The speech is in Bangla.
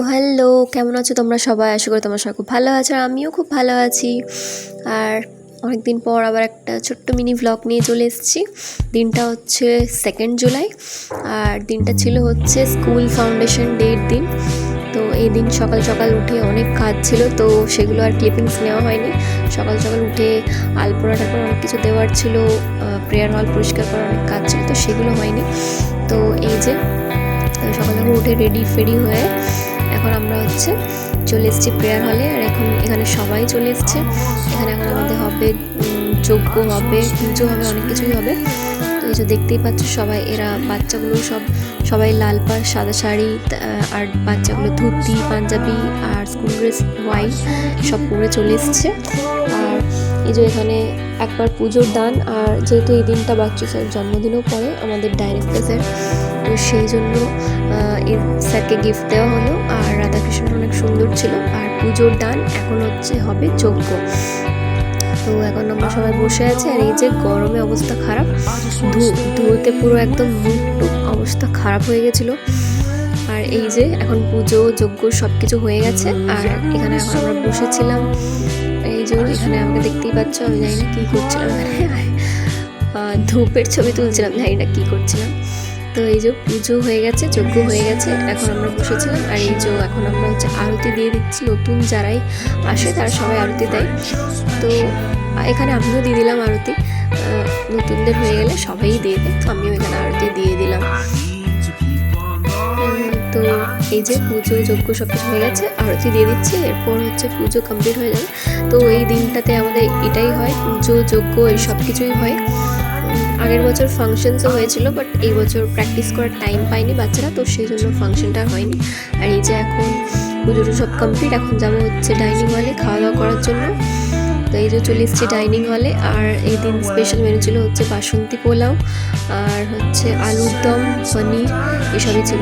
হ্যালো, কেমন আছো তোমরা সবাই? আশা করি তোমরা সবাই খুব ভালো আছো, আর আমিও খুব ভালো আছি। আর অনেকদিন পর আবার একটা ছোট্ট মিনি ভ্লগ নিয়ে চলে এসেছি। দিনটা হচ্ছে 2 জুলাই, আর দিনটা ছিল হচ্ছে স্কুল ফাউন্ডেশন ডের দিন। তো এই দিন সকাল সকাল উঠে অনেক কাজ ছিল, তো সেগুলো আর ক্লিপিংস নেওয়া হয়নি। সকাল সকাল উঠে আলপনা টালপনা অনেক কিছু দেওয়ার ছিল, প্রেয়ার হল পরিষ্কার করার অনেক কাজ ছিল, তো সেগুলো হয়নি। তো এই যে সকাল সকাল উঠে রেডি ফেডি হয়ে এখন আমরা হচ্ছে চলে এসেছি প্রেয়ার হলে। আর এখন এখানে সবাই চলে এসছে। এখানে এখন আমাদের হবে যজ্ঞ হবে, পুজো হবে, অনেক কিছুই হবে। তো এই যে দেখতেই পাচ্ছ সবাই, এরা বাচ্চাগুলো সবাই লাল পাড় সাদা শাড়ি, আর বাচ্চাগুলো ধুতি পাঞ্জাবি আর স্কুল ড্রেস হোয়াইট সব পরে চলে এসছে। আর এই যে এখানে একবার পুজোর দান, আর যেহেতু এই দিনটা বাচ্চু স্যার জন্মদিনও পড়ে আমাদের ডাইরেক্টর স্যার, তো সেই জন্য এই স্যারকে গিফট দেওয়া হলো। আর রাধাকৃষ্ণ অনেক সুন্দর ছিল। আর পুজোর দান এখন হবে যজ্ঞ। তো এখন আমরা সবাই বসে আছি। আর এই যে গরমে অবস্থা খারাপ, ধুয়োতে পুরো একদম মুখ অবস্থা খারাপ হয়ে গেছিলো। আর এই যে এখন পুজো যজ্ঞ সব কিছু হয়ে গেছে। আর এখানে এখন আমরা বসেছিলাম। এই যে এখানে আমাকে দেখতেই পাচ্ছ, আমি জানি না কী করছিলাম, ধূপের ছবি তুলছিলাম, জানি না কী করছিলাম। তো এই যে পুজো হয়ে গেছে, যজ্ঞ হয়ে গেছে, এখন আমরা বসেছিলাম। আর এই যে এখন আমরা হচ্ছে আরতি দিয়ে দিচ্ছি। নতুন যারাই আসে তারা সবাই আরতি দেয়, তো এখানে আমিও দিয়ে দিলাম আরতি। নতুনদের হয়ে গেলে সবাই দিয়ে দেয়, তো আমিও এখানে আরতি দিয়ে দিলাম। তো এই যে পুজো যজ্ঞ সব কিছু হয়ে গেছে, আরতি দিয়ে দিচ্ছি, এরপর হচ্ছে পুজো কমপ্লিট হয়ে যাবে। তো এই দিনটাতে আমাদের এটাই হয়, পুজো যজ্ঞ এই সব কিছুই হয়। আগের বছর ফাংশনসও হয়েছিল, বাট এই বছর প্র্যাকটিস করার টাইম পাইনি বাচ্চারা, তো সেই জন্য ফাংশনটা হয়নি। আর এই যে এখন পুজোটা সব কমপ্লিট, এখন যাবো হচ্ছে ডাইনিং হলে খাওয়া দাওয়া করার জন্য। তো এই যে চলে এসেছি ডাইনিং হলে। আর এই দিন স্পেশাল মেনু ছিল হচ্ছে বাসন্তী পোলাও, আর হচ্ছে আলুর দম, পনির, এসবই ছিল।